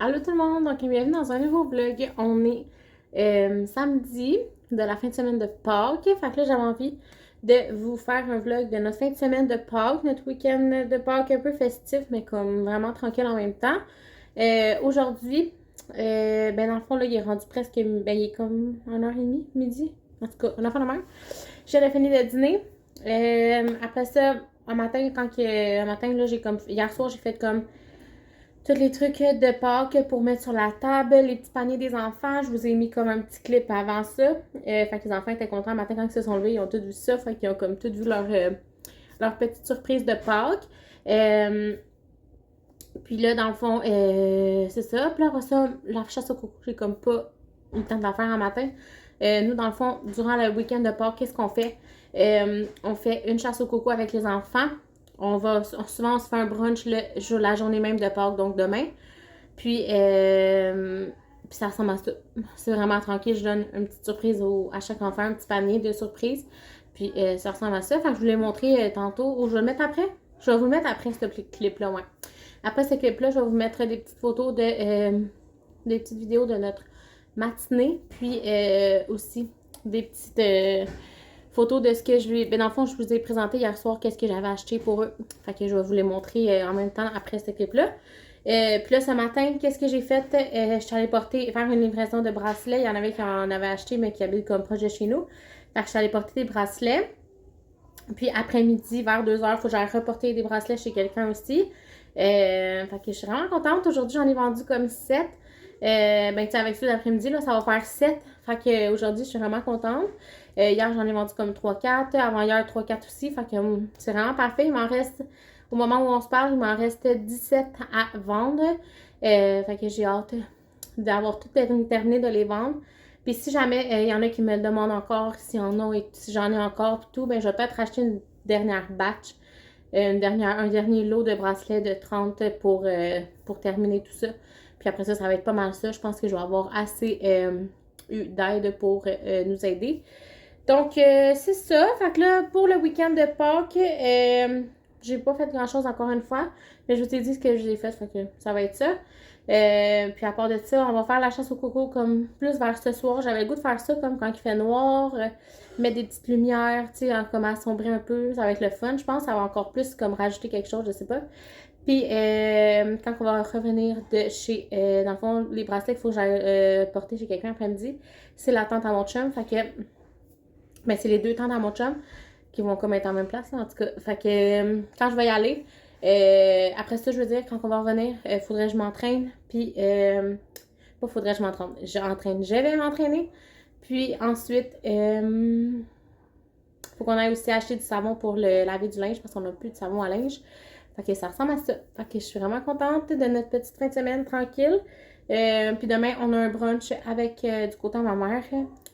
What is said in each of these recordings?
Allô tout le monde, donc bienvenue dans un nouveau vlog. On est samedi de la fin de semaine de Pâques. Fait que là, j'avais envie de vous faire un vlog de notre fin de semaine de Pâques, notre week-end de Pâques un peu festif, mais comme vraiment tranquille en même temps. Aujourd'hui, ben dans le fond, là, il est rendu presque, ben il est comme 1h30, midi. En tout cas, on a fait la même. J'ai fini de dîner. Après ça, un matin, un matin, là, j'ai comme, hier soir, j'ai fait comme tous les trucs de Pâques pour mettre sur la table, les petits paniers des enfants. Je vous ai mis comme un petit clip avant ça. Fait que les enfants étaient contents. Le matin, quand ils se sont levés, ils ont tous vu ça. Fait qu'ils ont comme tous vu leur petite surprise de Pâques. Puis là, dans le fond, c'est ça. Puis là, après ça, la chasse au coco, j'ai comme pas eu le temps de la faire un matin. Nous, dans le fond, durant le week-end de Pâques, qu'est-ce qu'on fait? On fait une chasse au coco avec les enfants. Souvent, on se fait un brunch la journée même de Pâques, donc demain. Puis ça ressemble à ça. C'est vraiment tranquille. Je donne une petite surprise à chaque enfant, un petit panier de surprises. Puis ça ressemble à ça. Fait que je vous l'ai montré tantôt. Ou je vais le mettre après? Je vais vous le mettre après, ce clip-là, ouais. Après ce clip-là, je vais vous mettre des petites photos des petites vidéos de notre matinée. Puis aussi des petites photos de ce que je lui. Ben, dans le fond, je vous ai présenté hier soir qu'est-ce que j'avais acheté pour eux. Fait que je vais vous les montrer en même temps après ce clip-là. Puis là, ce matin, qu'est-ce que j'ai fait? Je suis allée faire une livraison de bracelets. Il y en avait qui en avaient acheté, mais qui habitent comme proche de chez nous. Fait que je suis allée porter des bracelets. Puis après-midi, vers 2h, il faut que j'aille reporter des bracelets chez quelqu'un aussi. Fait que je suis vraiment contente. Aujourd'hui, j'en ai vendu comme 7. Ben, tu sais, avec ceux d'après-midi, là, ça va faire 7. Fait que aujourd'hui, je suis vraiment contente. Hier, j'en ai vendu comme 3-4. Avant-hier, 3-4 aussi. Fait que c'est vraiment parfait. Il m'en reste, au moment où on se parle, il m'en reste 17 à vendre. Fait que j'ai hâte d'avoir tout terminé de les vendre. Puis si jamais il y en a qui me le demandent encore, s'il y en a et si j'en ai encore et tout, ben je vais peut-être acheter une dernière batch, un dernier lot de bracelets de 30 pour terminer tout ça. Puis après ça, ça va être pas mal ça. Je pense que je vais avoir assez d'aide pour nous aider. Donc, c'est ça. Fait que là, pour le week-end de Pâques, j'ai pas fait grand-chose encore une fois. Mais je vous ai dit ce que je vous ai fait. Fait que ça va être ça. Puis à part de ça, on va faire la chasse au coco comme plus vers ce soir. J'avais le goût de faire ça comme quand il fait noir, mettre des petites lumières, tu sais, comme assombrir un peu. Ça va être le fun, je pense. Ça va encore plus comme rajouter quelque chose, je sais pas. Puis quand on va revenir de chez, dans le fond, les bracelets qu'il faut que j'aille porter chez quelqu'un après-midi, c'est la tante à mon chum. Fait que, ben c'est les deux tantes à mon chum qui vont comme être en même place, là, en tout cas. Fait que quand je vais y aller, après ça, je veux dire, quand on va revenir, faudrait que je m'entraîne. Puis, pas faudrait que je m'entraîne. Je vais m'entraîner. Puis ensuite, faut qu'on aille aussi acheter du savon pour le laver du linge parce qu'on n'a plus de savon à linge. Fait que ça ressemble à ça. Fait que je suis vraiment contente de notre petite fin de semaine tranquille. Puis demain, on a un brunch avec du côté de ma mère.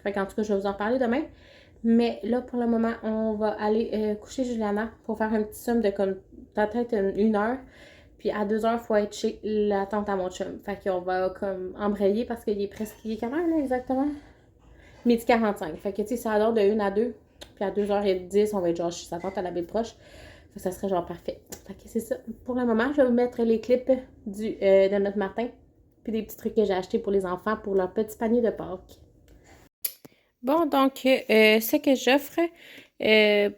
Fait qu'en tout cas, je vais vous en parler demain. Mais là, pour le moment, on va aller coucher Juliana pour faire un petit somme de comme peut-être 1 heure. Puis à 2 heures, il faut être chez la tante à mon chum. Fait qu'on va comme embrayer parce qu'il est presque. Il est quelle heure là exactement? Midi 45. Fait que tu sais, ça adore de 1 à 2. Puis à 2h10, on va être genre chez sa tante à la ville proche. Fait que ça serait genre parfait. Fait que c'est ça. Pour le moment, je vais vous mettre les clips de notre matin. Puis des petits trucs que j'ai achetés pour les enfants pour leur petit panier de Pâques. Bon, donc, ce que j'offre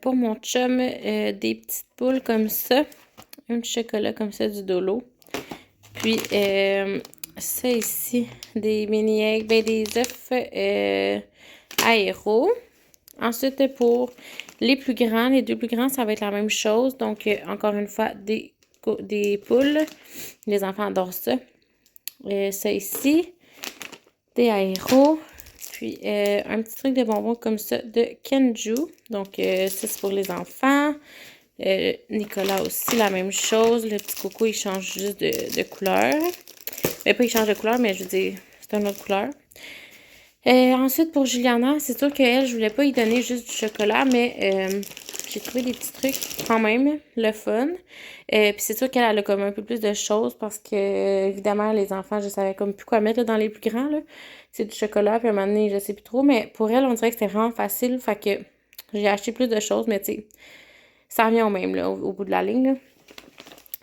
pour mon chum, des petites boules comme ça. Un petit chocolat comme ça, du Dolo. Puis, ça ici, des mini eggs, ben des œufs aéro. Ensuite, pour les plus grands, les deux plus grands, ça va être la même chose. Donc, encore une fois, des poules. Les enfants adorent ça. Ça ici, des aéros. Puis, un petit truc de bonbons comme ça de Kenju. Donc, ça, c'est pour les enfants. Nicolas aussi, la même chose. Le petit coco, il change juste de couleur. Mais pas il change de couleur, mais je veux dire, c'est une autre couleur. Ensuite, pour Juliana, c'est sûr qu'elle, je voulais pas y donner juste du chocolat, mais j'ai trouvé des petits trucs quand même, le fun. Puis c'est sûr qu'elle a comme un peu plus de choses parce que, évidemment, les enfants, je savais comme plus quoi mettre là, dans les plus grands, là. C'est du chocolat, puis à un moment donné, je sais plus trop, mais pour elle, on dirait que c'était vraiment facile, fait que j'ai acheté plus de choses, mais tu sais, ça revient au même, là, au bout de la ligne, là.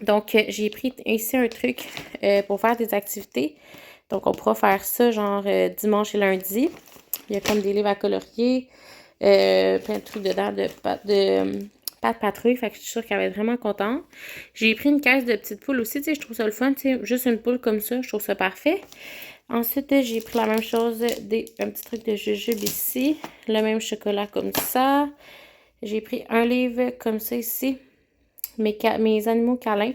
Donc, j'ai pris ici un truc pour faire des activités. Donc, on pourra faire ça genre dimanche et lundi. Il y a comme des livres à colorier, plein de trucs dedans de pâte patrouille. Fait que je suis sûre qu'elle va être vraiment contente. J'ai pris une caisse de petites poules aussi. Tu sais, je trouve ça le fun. Tu sais, juste une poule comme ça, je trouve ça parfait. Ensuite, j'ai pris la même chose, un petit truc de jujube ici. Le même chocolat comme ça. J'ai pris un livre comme ça ici. Mes animaux câlins.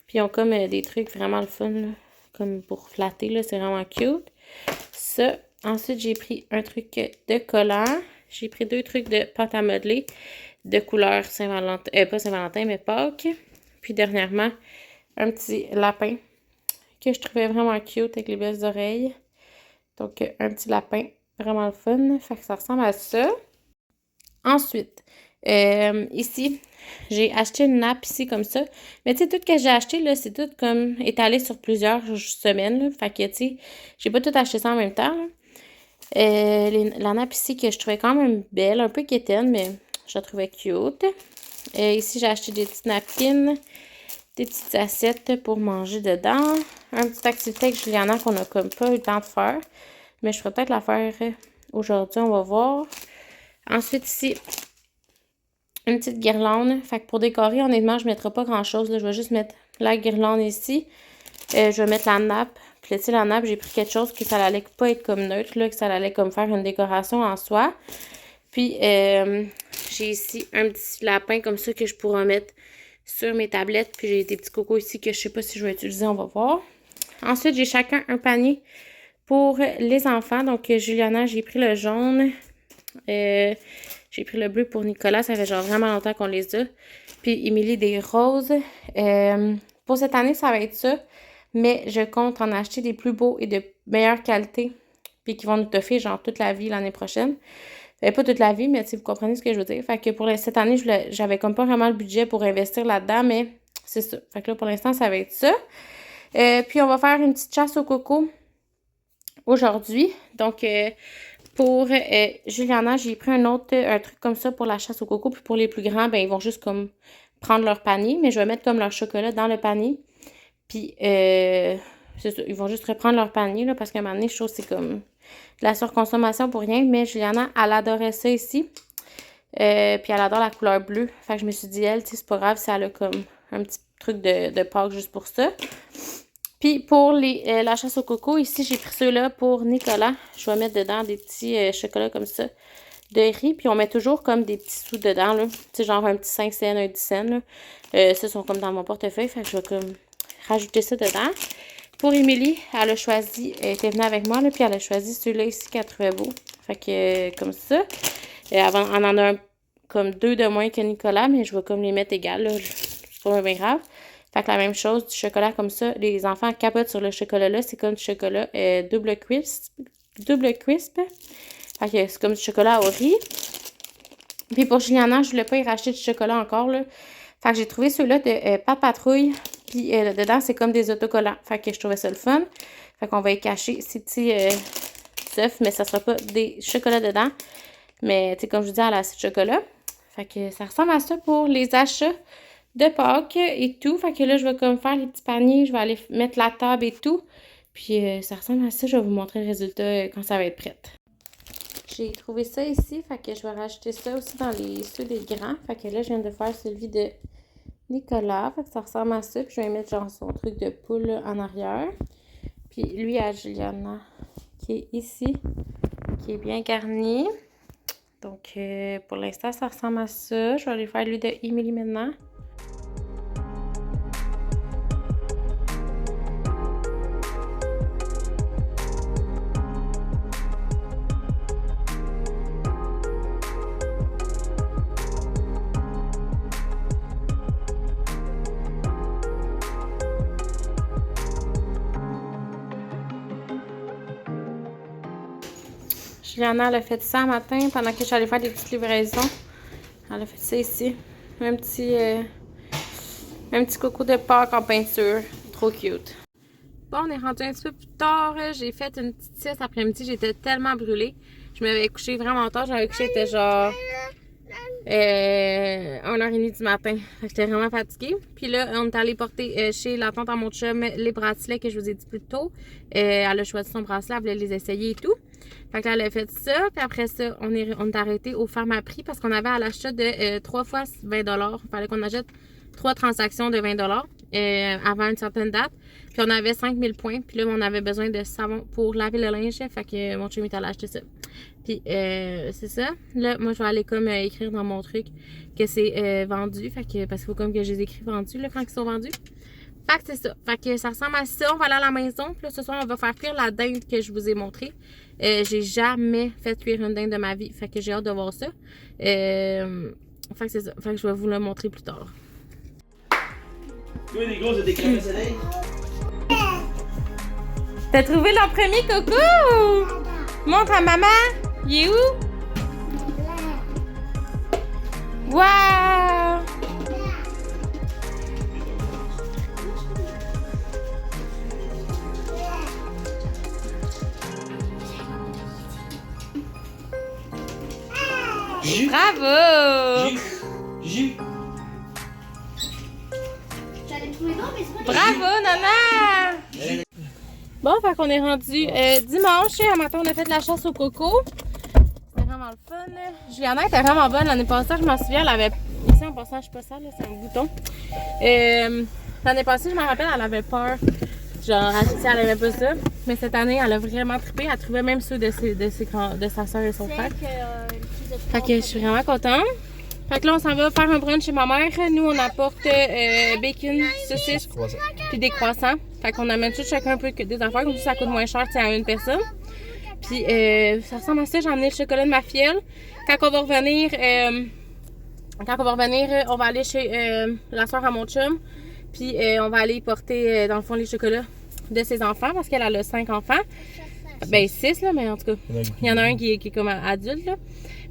Puis ils ont comme des trucs vraiment le fun, là, comme pour flatter, là, c'est vraiment cute. Ça. Ensuite, j'ai pris un truc de collant. J'ai pris 2 trucs de pâte à modeler de couleur Saint-Valentin, pas Saint-Valentin, mais Pâques. Puis dernièrement, un petit lapin que je trouvais vraiment cute avec les belles oreilles. Donc, un petit lapin vraiment le fun. Fait que ça ressemble à ça. Ensuite, ici, j'ai acheté une nappe ici comme ça. Mais tu sais, tout ce que j'ai acheté, là, c'est tout comme étalé sur plusieurs semaines. Là. Fait que, tu sais, j'ai pas tout acheté ça en même temps. La nappe ici que je trouvais quand même belle, un peu quétaine, mais je la trouvais cute. Ici, j'ai acheté des petites napkins, des petites assiettes pour manger dedans. Un petit activité avec Juliana qu'on a comme pas eu le temps de faire. Mais je ferai peut-être la faire aujourd'hui, on va voir. Ensuite, ici, une petite guirlande. Fait que pour décorer, honnêtement, je ne mettrai pas grand-chose. Je vais juste mettre la guirlande ici. Je vais mettre la nappe. Puis là, tu sais, la nappe, j'ai pris quelque chose que ça allait pas être comme neutre, là, que ça allait comme faire une décoration en soi. Puis, j'ai ici un petit lapin comme ça que je pourrais mettre sur mes tablettes. Puis, j'ai des petits cocos ici que je sais pas si je vais utiliser, on va voir. Ensuite, j'ai chacun un panier pour les enfants. Donc, Juliana, j'ai pris le jaune. J'ai pris le bleu pour Nicolas. Ça fait genre vraiment longtemps qu'on les a. Puis, Émilie, des roses. Pour cette année, ça va être ça. Mais je compte en acheter des plus beaux et de meilleure qualité. Puis, qui vont nous toffer genre toute la vie l'année prochaine. Pas toute la vie, mais vous comprenez ce que je veux dire. Fait que pour cette année, j'avais comme pas vraiment le budget pour investir là-dedans, mais c'est ça. Fait que là, pour l'instant, ça va être ça. Puis, on va faire une petite chasse au coco aujourd'hui. Donc, pour Juliana, j'ai pris un truc comme ça pour la chasse au coco. Puis pour les plus grands, ben ils vont juste comme prendre leur panier. Mais je vais mettre comme leur chocolat dans le panier. Puis, c'est ça, ils vont juste reprendre leur panier, là, parce qu'à un moment donné, je trouve que c'est comme de la surconsommation pour rien. Mais Juliana, elle adorait ça ici. Puis elle adore la couleur bleue. Fait que je me suis dit, elle, tu sais, c'est pas grave si elle a comme un petit truc de Pâques juste pour ça. Puis pour la chasse au coco, ici, j'ai pris ceux-là pour Nicolas. Je vais mettre dedans des petits chocolats comme ça de riz. Puis on met toujours comme des petits sous dedans, là. Tu sais, genre un petit 5 cents, un 10 cents, là. Ça sont comme dans mon portefeuille. Fait que je vais comme rajouter ça dedans. Pour Émilie, elle a choisi, elle était venue avec moi, là, puis elle a choisi ceux-là ici qu'elle trouvait beau. Fait que comme ça. On en a comme 2 de moins que Nicolas, mais je vais comme les mettre égales, là. C'est pas bien grave. Fait que la même chose, du chocolat comme ça. Les enfants capotent sur le chocolat-là. C'est comme du chocolat double crisp. Double crisp. Fait que c'est comme du chocolat au riz. Puis pour Juliana, je voulais pas y racheter du chocolat encore, là. Fait que j'ai trouvé ceux-là de pâte patrouille. Puis dedans, c'est comme des autocollants. Fait que je trouvais ça le fun. Fait qu'on va y cacher ces petits œufs, mais ça sera pas des chocolats dedans. Mais tu sais, comme je vous dis, elle a assez de chocolat. Fait que ça ressemble à ça pour les achats de Pâques et tout. Fait que là, je vais comme faire les petits paniers. Je vais aller mettre la table et tout. Puis ça ressemble à ça. Je vais vous montrer le résultat quand ça va être prêt. J'ai trouvé ça ici. Fait que je vais rajouter ça aussi dans ceux des grands. Fait que là, je viens de faire celui de Nicolas. Fait que ça ressemble à ça. Puis je vais mettre genre son truc de poule en arrière. Puis lui à Juliana qui est ici. Qui est bien garni. Donc pour l'instant, ça ressemble à ça. Je vais aller faire lui de Émilie maintenant. Juliana, elle a fait ça un matin pendant que j'allais faire des petites livraisons. Elle a fait ça ici. Un petit coco de Pâques en peinture. Trop cute. Bon, on est rendu un petit peu plus tard. J'ai fait une petite sieste après-midi. J'étais tellement brûlée. Je m'avais couché vraiment tard. J'avais couché, était genre 1h30 du matin. Fait que j'étais vraiment fatiguée. Puis là, on est allé porter chez la tante à mon chum les bracelets que je vous ai dit plus tôt. Elle a choisi son bracelet, elle voulait les essayer et tout. Fait que là, elle a fait ça. Puis après ça, on est arrêté au Pharmaprix parce qu'on avait à l'achat de 3 fois 20 $. Il fallait qu'on achète 3 transactions de 20 $ avant une certaine date. Puis on avait 5000 points. Puis là, on avait besoin de savon pour laver le linge. Fait que mon chum est allé acheter ça. Puis c'est ça. Là, moi, je vais aller comme écrire dans mon truc que c'est vendu. Fait que, parce qu'il faut comme que je les écris vendus là, quand ils sont vendus. Fait que c'est ça. Fait que ça ressemble à ça. On va aller à la maison. Puis là, ce soir, on va faire cuire la dinde que je vous ai montrée. J'ai jamais fait cuire une dinde de ma vie. Fait que j'ai hâte de voir ça. Fait que c'est ça. Fait que je vais vous le montrer plus tard. Toi, les gros, c'est des crèmes soleil. T'as trouvé leur premier coco? Montre à maman. Il est où? Wow! Bravo! Jus. Bravo, Nana! Bon, fait qu'on est rendu dimanche. Un matin, on a fait de la chasse au coco. C'était vraiment le fun. Juliana était vraiment bonne l'année passée. Je m'en souviens, elle avait. Ici, en passant, je sais pas ça, là, c'est un bouton. L'année passée, je me rappelle, elle avait peur. Genre, elle aimait pas ça. Mais cette année, elle a vraiment trippé. Elle trouvait même ceux de sa soeur et son frère. Fait que je suis vraiment contente. Fait que là, on s'en va faire un brunch chez ma mère. Nous, on apporte bacon, saucisses, puis des croissants. Fait qu'on amène tout chacun un peu des affaires. Comme ça coûte moins cher à une personne. Puis ça ressemble à ça. J'ai emmené le chocolat de ma fielle. Quand on va revenir, on va aller chez la soeur à mon chum. Puis on va aller porter, dans le fond, les chocolats de ses enfants. Parce qu'elle a 5 enfants. Ben 6 là, mais en tout cas, il y en a un qui est comme adulte là.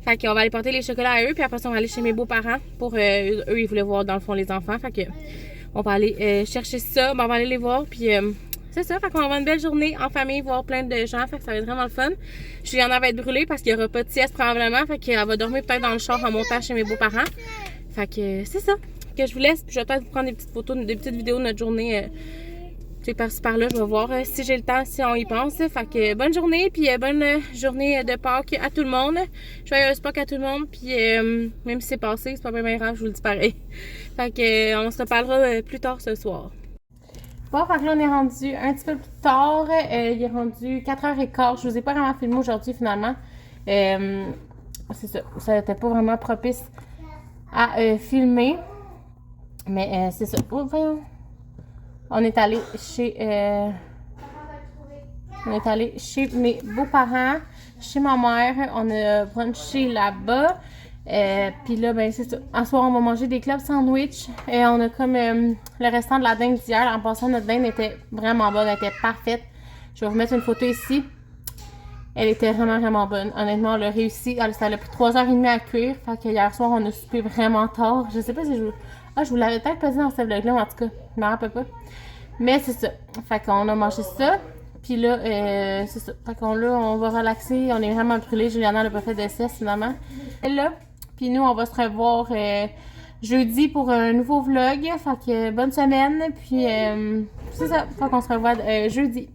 Fait qu'on va aller porter les chocolats à eux, puis après ça, on va aller chez mes beaux-parents pour eux, ils voulaient voir dans le fond les enfants. Fait que on va aller chercher ça, ben, on va aller les voir, puis c'est ça. Fait qu'on va avoir une belle journée en famille, voir plein de gens. Fait que ça va être vraiment le fun. Juliana va être brûlée parce qu'il n'y aura pas de sieste probablement. Fait qu'elle va dormir peut-être dans le char en montant chez mes beaux-parents. Fait que c'est ça. Que je vous laisse, puis je vais peut-être vous prendre des petites photos, des petites vidéos de notre journée. Par-ci par-là, je vais voir si j'ai le temps, si on y pense. Fait que bonne journée, puis bonne journée de Pâques à tout le monde. Joyeuse Pâques à tout le monde, puis même si c'est passé, c'est pas bien grave, je vous le dis pareil. Fait que on se reparlera plus tard ce soir. Bon, fait que là, on est rendu un petit peu plus tard. Il est rendu 4h15. Je vous ai pas vraiment filmé aujourd'hui, finalement. C'est ça. Ça n'était pas vraiment propice à filmer. Mais c'est ça. Oh, voyons. On est allé chez mes beaux-parents, chez ma mère. On a brunché là-bas. Puis là, ben c'est ça. En soir, on va manger des clubs sandwich. Et on a comme le restant de la dinde d'hier. En passant, notre dinde était vraiment bonne. Elle était parfaite. Je vais vous mettre une photo ici. Elle était vraiment, vraiment bonne. Honnêtement, on a réussi. Ça a pris 3h30 à cuire. Fait que hier soir, on a soupé vraiment tard. Je sais pas si je vous l'avais peut-être pas dit dans ce vlog-là, mais en tout cas, je me rappelle pas. Mais c'est ça. Fait qu'on a mangé ça. Puis là, c'est ça. Fait qu'on là, on va relaxer. On est vraiment brûlés. Juliana n'a pas fait de sieste, finalement. Et là, puis nous, on va se revoir jeudi pour un nouveau vlog. Fait que bonne semaine. Puis c'est ça. Fait qu'on se revoit jeudi.